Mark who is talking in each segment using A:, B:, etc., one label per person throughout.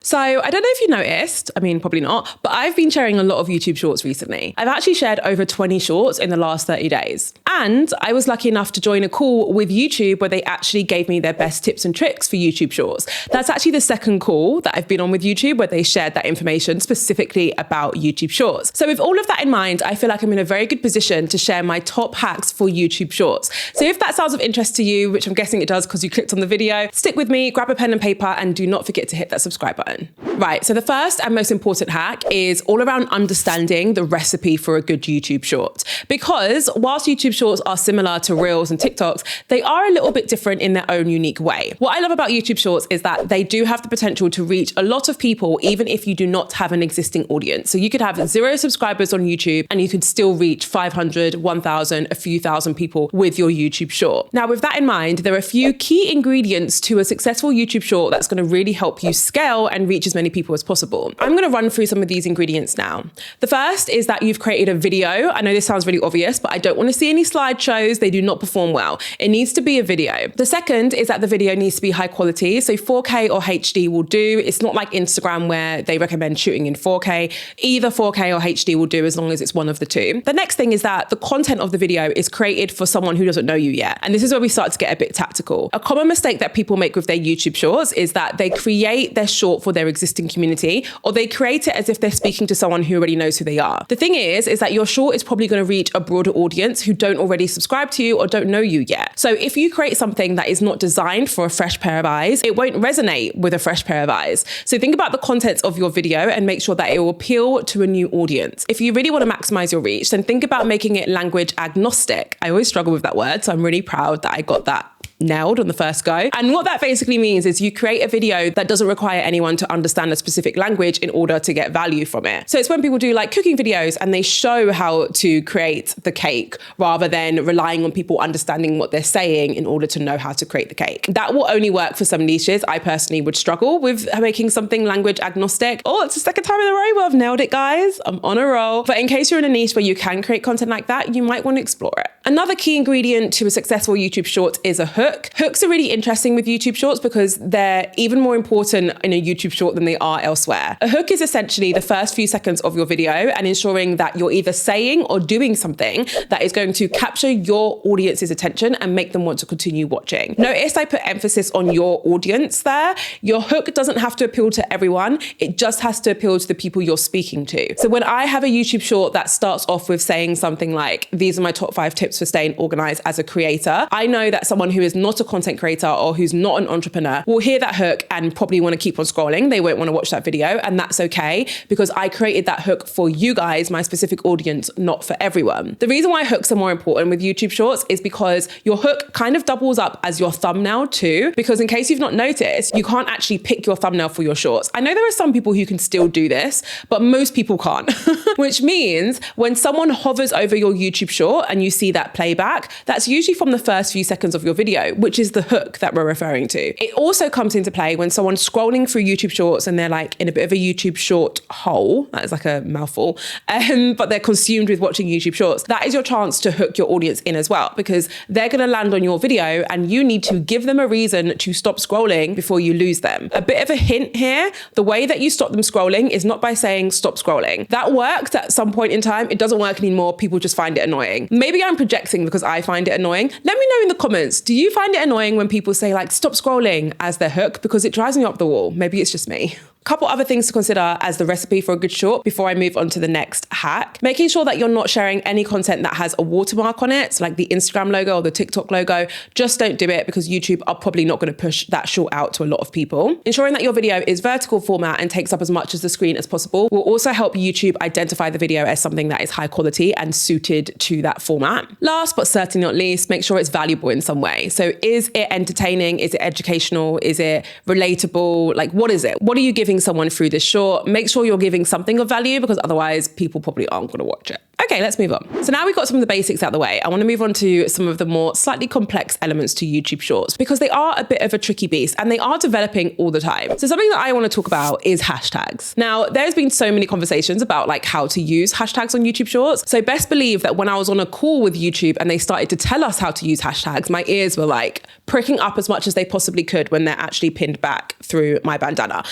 A: So I don't know if you noticed, I mean, probably not, but I've been sharing a lot of YouTube shorts recently. I've actually shared over 20 shorts in the last 30 days. And I was lucky enough to join a call with YouTube where they actually gave me their best tips and tricks for YouTube shorts. That's actually the second call that I've been on with YouTube where they shared that information specifically about YouTube shorts. So with all of that in mind, I feel like I'm in a very good position to share my top hacks for YouTube shorts. So if that sounds of interest to you, which I'm guessing it does because you clicked on the video, stick with me, grab a pen and paper, and do not forget to hit that subscribe button. Right, so the first and most important hack is all around understanding the recipe for a good YouTube short. Because whilst YouTube shorts are similar to Reels and TikToks, they are a little bit different in their own unique way. What I love about YouTube shorts is that they do have the potential to reach a lot of people, even if you do not have an existing audience. So you could have 0 subscribers on YouTube and you could still reach 500, 1,000, a few thousand people with your YouTube short. Now, with that in mind, there are a few key ingredients to a successful YouTube short that's going to really help you scale and reach as many people as possible. I'm going to run through some of these ingredients now. The first is that you've created a video. I know this sounds really obvious, but I don't want to see any slideshows. They do not perform well. It needs to be a video. The second is that the video needs to be high quality. So 4K or HD will do. It's not like Instagram where they recommend shooting in 4K. Either 4K or HD will do as long as it's one of the two. The next thing is that the content of the video is created for someone who doesn't know you yet. And this is where we start to get a bit tactical. A common mistake that people make with their YouTube shorts is that they create their short for their existing community, or they create it as if they're speaking to someone who already knows who they are. The thing is that your short is probably going to reach a broader audience who don't already subscribe to you or don't know you yet. So if you create something that is not designed for a fresh pair of eyes, it won't resonate with a fresh pair of eyes. So think about the contents of your video and make sure that it will appeal to a new audience. If you really want to maximize your reach, then think about making it language agnostic. I always struggle with that word, so I'm really proud that I got that nailed on the first go. And what that basically means is you create a video that doesn't require anyone to understand a specific language in order to get value from it. So it's when people do like cooking videos and they show how to create the cake rather than relying on people understanding what they're saying in order to know how to create the cake. That will only work for some niches. I personally would struggle with making something language agnostic. Oh, it's the second time in a row where I've nailed it, guys. I'm on a roll. But in case you're in a niche where you can create content like that, you might want to explore it. Another key ingredient to a successful YouTube short is a hook. Hooks are really interesting with YouTube shorts because they're even more important in a YouTube short than they are elsewhere. A hook is essentially the first few seconds of your video and ensuring that you're either saying or doing something that is going to capture your audience's attention and make them want to continue watching. Notice I put emphasis on your audience there. Your hook doesn't have to appeal to everyone. It just has to appeal to the people you're speaking to. So when I have a YouTube short that starts off with saying something like, these are my top 5 tips for staying organized as a creator, I know that someone who is not a content creator or who's not an entrepreneur will hear that hook and probably want to keep on scrolling. They won't want to watch that video, and that's okay because I created that hook for you guys, my specific audience, not for everyone. The reason why hooks are more important with YouTube shorts is because your hook kind of doubles up as your thumbnail too, because in case you've not noticed, you can't actually pick your thumbnail for your shorts. I know there are some people who can still do this, but most people can't, which means when someone hovers over your YouTube short and you see that playback, that's usually from the first few seconds of your video, which is the hook that we're referring to. It also comes into play when someone's scrolling through YouTube shorts and they're like in a bit of a YouTube short hole. That is like a mouthful, but they're consumed with watching YouTube shorts. That is your chance to hook your audience in as well, because they're going to land on your video and you need to give them a reason to stop scrolling before you lose them. A bit of a hint here, the way that you stop them scrolling is not by saying stop scrolling. That worked at some point in time. It doesn't work anymore. People just find it annoying. Maybe I'm projecting because I find it annoying. Let me know in the comments, do you find it annoying when people say like stop scrolling as their hook? Because it drives me up the wall. Maybe it's just me. Couple other things to consider as the recipe for a good short before I move on to the next hack. Making sure that you're not sharing any content that has a watermark on it, so like the Instagram logo or the TikTok logo. Just don't do it because YouTube are probably not going to push that short out to a lot of people. Ensuring that your video is vertical format and takes up as much of the screen as possible will also help YouTube identify the video as something that is high quality and suited to that format. Last but certainly not least, make sure it's valuable in some way. So is it entertaining? Is it educational? Is it relatable? Like, what is it? What are you giving someone through this short? Make sure you're giving something of value because otherwise people probably aren't going to watch it. Okay, let's move on. So now we've got some of the basics out of the way. I want to move on to some of the more slightly complex elements to YouTube Shorts because they are a bit of a tricky beast and they are developing all the time. So something that I want to talk about is hashtags. Now, there's been so many conversations about like how to use hashtags on YouTube Shorts. So best believe that when I was on a call with YouTube and they started to tell us how to use hashtags, my ears were like pricking up as much as they possibly could when they're actually pinned back through my bandana.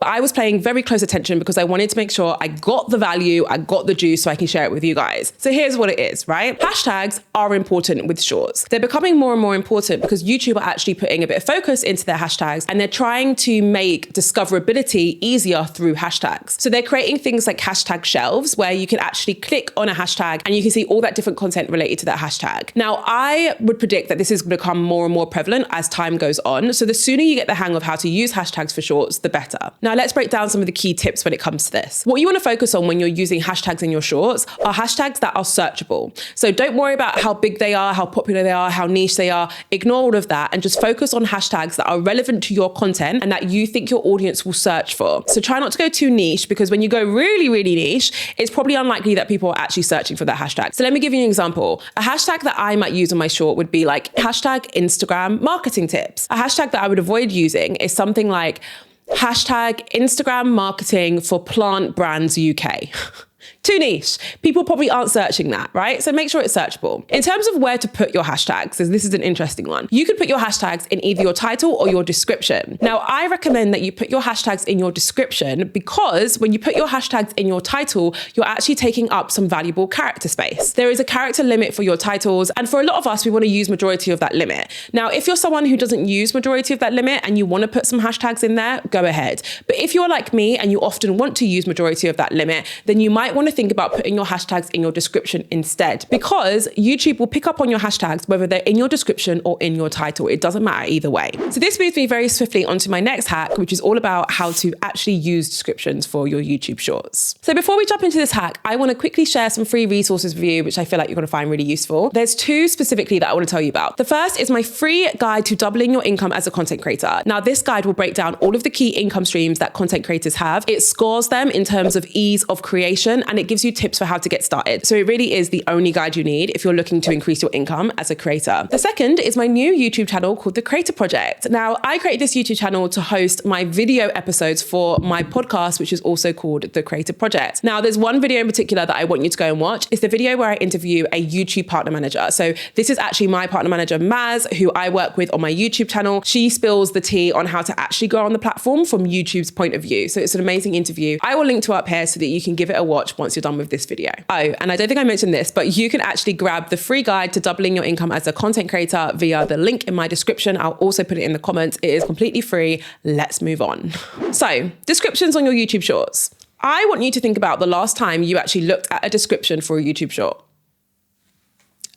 A: I was paying very close attention because I wanted to make sure I got the value, I got the juice so I can share it with you guys. So here's what it is, right? Hashtags are important with Shorts. They're becoming more and more important because YouTube are actually putting a bit of focus into their hashtags and they're trying to make discoverability easier through hashtags. So they're creating things like hashtag shelves where you can actually click on a hashtag and you can see all that different content related to that hashtag. Now, I would predict that this is going to become more and more prevalent as time goes on. So the sooner you get the hang of how to use hashtags for Shorts, the better. Now, let's break down some of the key tips when it comes to this. What you want to focus on when you're using hashtags in your Shorts are hashtags that are searchable. So don't worry about how big they are, how popular they are, how niche they are. Ignore all of that and just focus on hashtags that are relevant to your content and that you think your audience will search for. So try not to go too niche because when you go really, really niche, it's probably unlikely that people are actually searching for that hashtag. So let me give you an example. A hashtag that I might use on my short would be like hashtag Instagram marketing tips. A hashtag that I would avoid using is something like hashtag Instagram marketing for plant brands UK. Too niche. People probably aren't searching that, right? So make sure it's searchable. In terms of where to put your hashtags, this is an interesting one. You could put your hashtags in either your title or your description. Now, I recommend that you put your hashtags in your description because when you put your hashtags in your title, you're actually taking up some valuable character space. There is a character limit for your titles, and for a lot of us, we want to use majority of that limit. Now, if you're someone who doesn't use majority of that limit and you want to put some hashtags in there, go ahead. But if you're like me and you often want to use majority of that limit, then you might want to think about putting your hashtags in your description instead, because YouTube will pick up on your hashtags whether they're in your description or in your title. It doesn't matter either way. So this moves me very swiftly onto my next hack, which is all about how to actually use descriptions for your YouTube Shorts. So before we jump into this hack, I want to quickly share some free resources with you, which I feel like you're going to find really useful. There's two specifically that I want to tell you about. The first is my free guide to doubling your income as a content creator. Now, this guide will break down all of the key income streams that content creators have. It scores them in terms of ease of creation, and it gives you tips for how to get started. So it really is the only guide you need if you're looking to increase your income as a creator. The second is my new YouTube channel called The Creator Project. Now, I created this YouTube channel to host my video episodes for my podcast, which is also called The Creator Project. Now, there's one video in particular that I want you to go and watch. It's the video where I interview a YouTube partner manager. So this is actually my partner manager, Maz, who I work with on my YouTube channel. She spills the tea on how to actually grow on the platform from YouTube's point of view. So it's an amazing interview. I will link to it up here so that you can give it a watch once you're done with this video. Oh, and I don't think I mentioned this, but you can actually grab the free guide to doubling your income as a content creator via the link in my description. I'll also put it in the comments. It is completely free. Let's move on. So, descriptions on your YouTube Shorts. I want you to think about the last time you actually looked at a description for a YouTube short.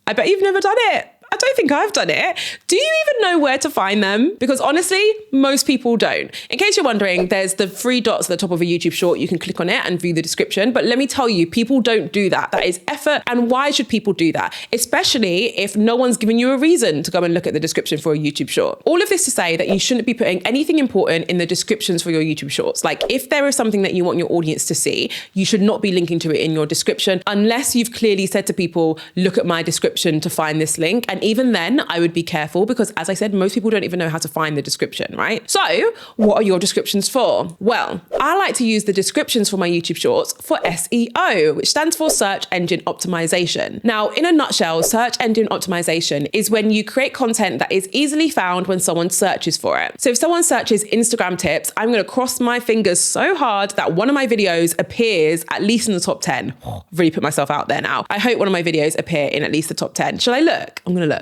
A: I bet you've never done it. I don't think I've done it. Do you even know where to find them? Because honestly, most people don't. In case you're wondering, there's the three dots at the top of a YouTube short. You can click on it and view the description. But let me tell you, people don't do that. That is effort. And why should people do that? Especially if no one's given you a reason to go and look at the description for a YouTube short. All of this to say that you shouldn't be putting anything important in the descriptions for your YouTube shorts. Like if there is something that you want your audience to see, you should not be linking to it in your description unless you've clearly said to people, look at my description to find this link. And even then, I would be careful because, as I said, most people don't even know how to find the description, right? So what are your descriptions for? Well, I like to use the descriptions for my YouTube shorts for SEO, which stands for search engine optimization. Now, in a nutshell, search engine optimization is when you create content that is easily found when someone searches for it. So if someone searches Instagram tips, I'm going to cross my fingers so hard that one of my videos appears at least in the top 10. I've really put myself out there now. I hope one of my videos appear in at least the top 10. Shall I look? I'm going to look.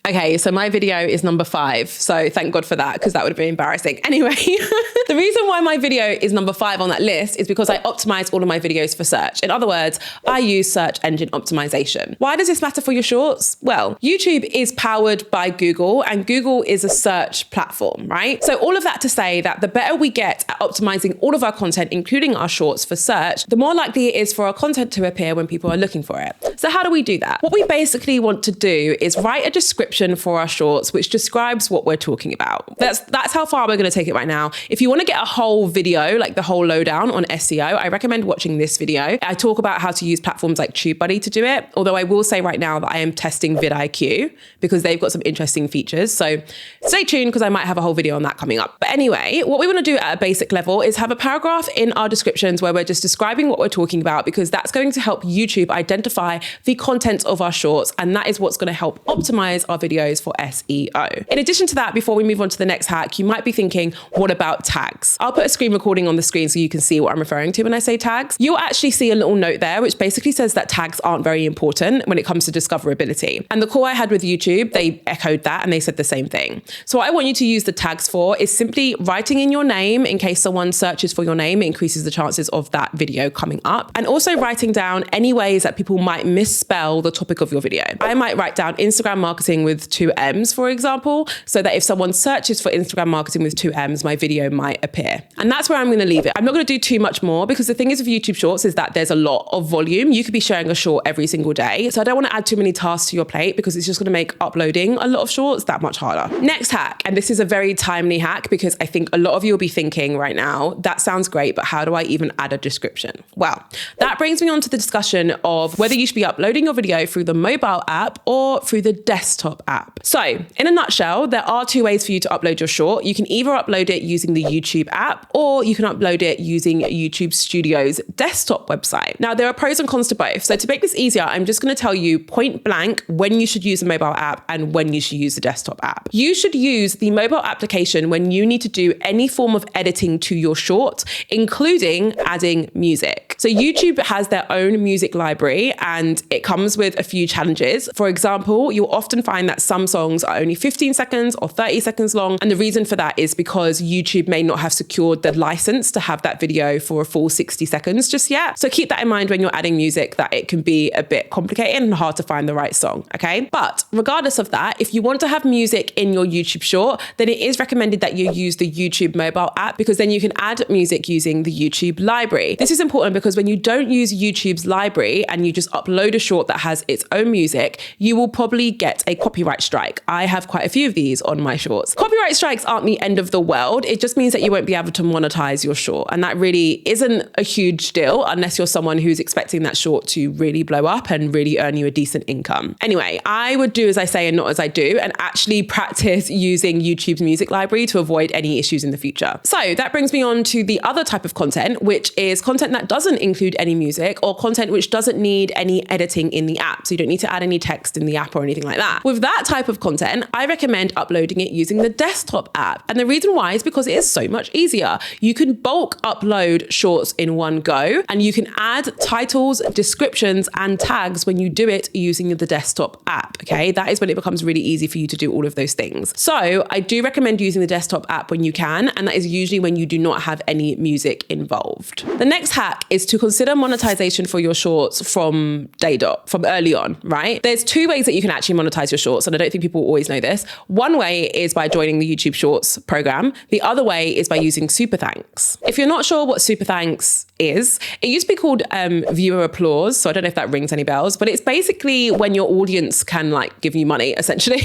A: Okay, so my video is number 5. So thank God for that, because that would have been embarrassing. Anyway, the reason why my video is number 5 on that list is because I optimize all of my videos for search. In other words, I use search engine optimization. Why does this matter for your shorts? Well, YouTube is powered by Google and Google is a search platform, right? So all of that to say that the better we get at optimizing all of our content, including our shorts for search, the more likely it is for our content to appear when people are looking for it. So how do we do that? What we basically want to do is write a description description for our shorts, which describes what we're talking about. That's how far we're going to take it right now. If you want to get a whole video, like the whole lowdown on SEO, I recommend watching this video. I talk about how to use platforms like TubeBuddy to do it. Although I will say right now that I am testing vidIQ because they've got some interesting features. So stay tuned because I might have a whole video on that coming up. But anyway, what we want to do at a basic level is have a paragraph in our descriptions where we're just describing what we're talking about, because that's going to help YouTube identify the content of our shorts. And that is what's going to help optimize our videos for SEO. In addition to that, before we move on to the next hack, you might be thinking, what about tags? I'll put a screen recording on the screen so you can see what I'm referring to when I say tags. You'll actually see a little note there, which basically says that tags aren't very important when it comes to discoverability. And the call I had with YouTube, they echoed that and they said the same thing. So what I want you to use the tags for is simply writing in your name in case someone searches for your name. It increases the chances of that video coming up. And also writing down any ways that people might misspell the topic of your video. I might write down Instagram marketing with 2 M's, for example, so that if someone searches for Instagram marketing with 2 M's, my video might appear. And that's where I'm going to leave it. I'm not going to do too much more because the thing is with YouTube Shorts is that there's a lot of volume. You could be sharing a short every single day. So I don't want to add too many tasks to your plate because it's just going to make uploading a lot of shorts that much harder. Next hack, and this is a very timely hack because I think a lot of you will be thinking right now, that sounds great, but how do I even add a description? Well, that brings me on to the discussion of whether you should be uploading your video through the mobile app or through the desktop app. So in a nutshell, there are 2 ways for you to upload your short. You can either upload it using the YouTube app or you can upload it using YouTube Studio's desktop website. Now, there are pros and cons to both. So to make this easier, I'm just going to tell you point blank when you should use the mobile app and when you should use the desktop app. You should use the mobile application when you need to do any form of editing to your short, including adding music. So YouTube has their own music library and it comes with a few challenges. For example, you'll often find that some songs are only 15 seconds or 30 seconds long. And the reason for that is because YouTube may not have secured the license to have that video for a full 60 seconds just yet. So keep that in mind when you're adding music, that it can be a bit complicated and hard to find the right song, okay? But regardless of that, if you want to have music in your YouTube short, then it is recommended that you use the YouTube mobile app because then you can add music using the YouTube library. This is important because when you don't use YouTube's library and you just upload a short that has its own music, you will probably get a copyright strike. I have quite a few of these on my shorts. Copyright strikes aren't the end of the world. It just means that you won't be able to monetize your short. And that really isn't a huge deal unless you're someone who's expecting that short to really blow up and really earn you a decent income. Anyway, I would do as I say and not as I do and actually practice using YouTube's music library to avoid any issues in the future. So that brings me on to the other type of content, which is content that doesn't include any music or content which doesn't need any editing in the app. So you don't need to add any text in the app or anything like that. With that type of content, I recommend uploading it using the desktop app. And the reason why is because it is so much easier. You can bulk upload shorts in one go and you can add titles, descriptions, and tags when you do it using the desktop app, okay? That is when it becomes really easy for you to do all of those things. So I do recommend using the desktop app when you can, and that is usually when you do not have any music involved. The next hack is to consider monetization for your shorts from day dot, from early on, right? There's 2 ways that you can actually monetize your shorts, and I don't think people always know this. One way is by joining the YouTube Shorts program. The other way is by using Super Thanks. If you're not sure what Super Thanks is, it used to be called viewer applause, so I don't know if that rings any bells, but it's basically when your audience can like give you money, essentially.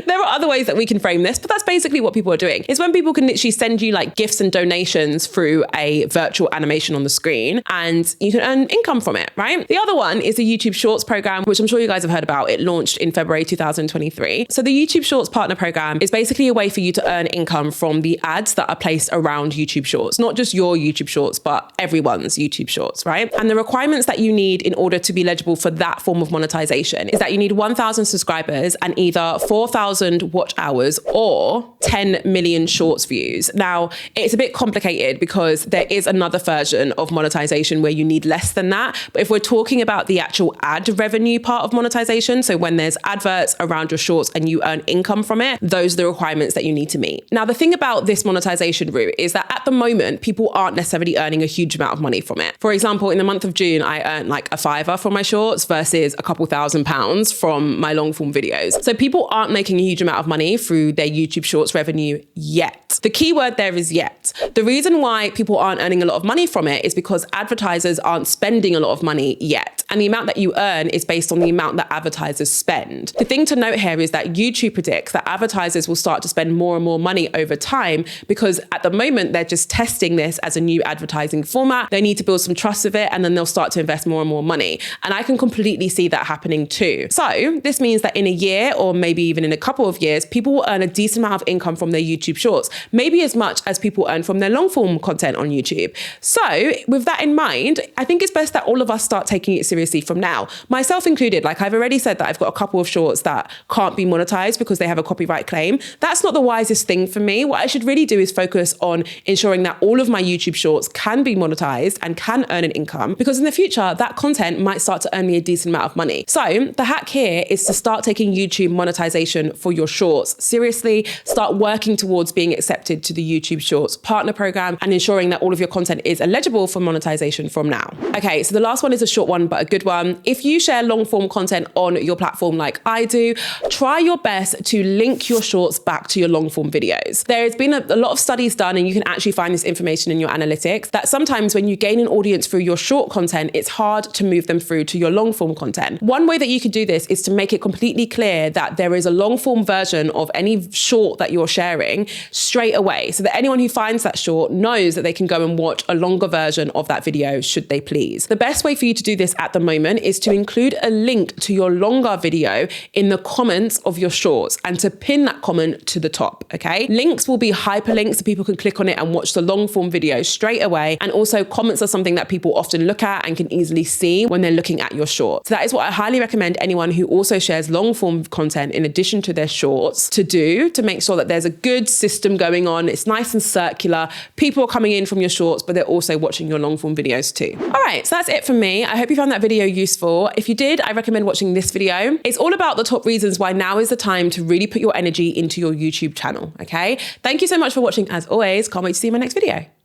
A: There are other ways that we can frame this, but that's basically what people are doing. It's when people can literally send you like gifts and donations through a virtual animation on the screen and you can earn income from it, right? The other one is the YouTube Shorts program, which I'm sure you guys have heard about. It launched in February 2023. So the YouTube Shorts partner program is basically a way for you to earn income from the ads that are placed around YouTube Shorts, not just your YouTube Shorts, but everyone's YouTube Shorts, right? And the requirements that you need in order to be eligible for that form of monetization is that you need 1,000 subscribers and either 4,000 watch hours or 10 million shorts views. Now, it's a bit complicated because there is another version of monetization where you need less than that. But if we're talking about the actual ad revenue part of monetization, so when there's adverts around your shorts and you earn income from it, those are the requirements that you need to meet. Now, the thing about this monetization route is that at the moment, people aren't necessarily earning a huge amount of money from it. For example, in the month of June, I earned like a £5 from my shorts versus a couple £1,000s from my long form videos. So people aren't making a huge amount of money through their YouTube Shorts revenue yet. The key word there is yet. The reason why people aren't earning a lot of money from it is because advertisers aren't spending a lot of money yet. and the amount that you earn is based on the amount that advertisers spend. The thing to note here is that YouTube predicts that advertisers will start to spend more and more money over time, because at the moment they're just testing this as a new advertising format. They need to build some trust with it, and then they'll start to invest more and more money. And I can completely see that happening too. So this means that in a year, or maybe even in a couple of years, people will earn a decent amount of income from their YouTube shorts, maybe as much as people earn from their long form content on YouTube. So with that in mind, I think it's best that all of us start taking it seriously from now, myself included. Like I've already said that I've got a couple of shorts that can't be monetized because they have a copyright claim. That's not the wisest thing for me. What I should really do is focus on ensuring that all of my YouTube shorts can be monetized and can earn an income, because in the future, that content might start to earn me a decent amount of money. So the hack here is to start taking YouTube monetization for your shorts seriously, start working towards being accepted to the YouTube Shorts Partner Program, and ensuring that all of your content is eligible for monetization from now. Okay, so the last one is a short one, but a good one. If you share long form content on your platform like I do, try your best to link your shorts back to your long form videos. There has been a lot of studies done, and you can actually find this information in your analytics, that sometimes when you gain an audience through your short content, it's hard to move them through to your long form content. One way that you could do this is to make it completely clear that there is a long form version of any short that you're sharing straight away, so that anyone who finds that short knows that they can go and watch a longer version of that video should they please. The best way for you to do this at the moment is to include a link to your longer video in the comments of your shorts, and to pin that comment to the top, okay? Links will be hyperlinks so people can click on it and watch the long form video straight away. And also comments are something that people often look at and can easily see when they're looking at your shorts. So that is what I highly recommend anyone who also shares long form content in addition to their shorts to do, to make sure that there's a good system going on. It's nice and circular. People are coming in from your shorts, but they're also watching your long form videos too. All right, so that's it from me. I hope you found that video useful. If you did, I recommend watching this video. It's all about the top reasons why now is the time to really put your energy into your YouTube channel, okay? Thank you so much for watching as always. Can't wait to see you in my next video.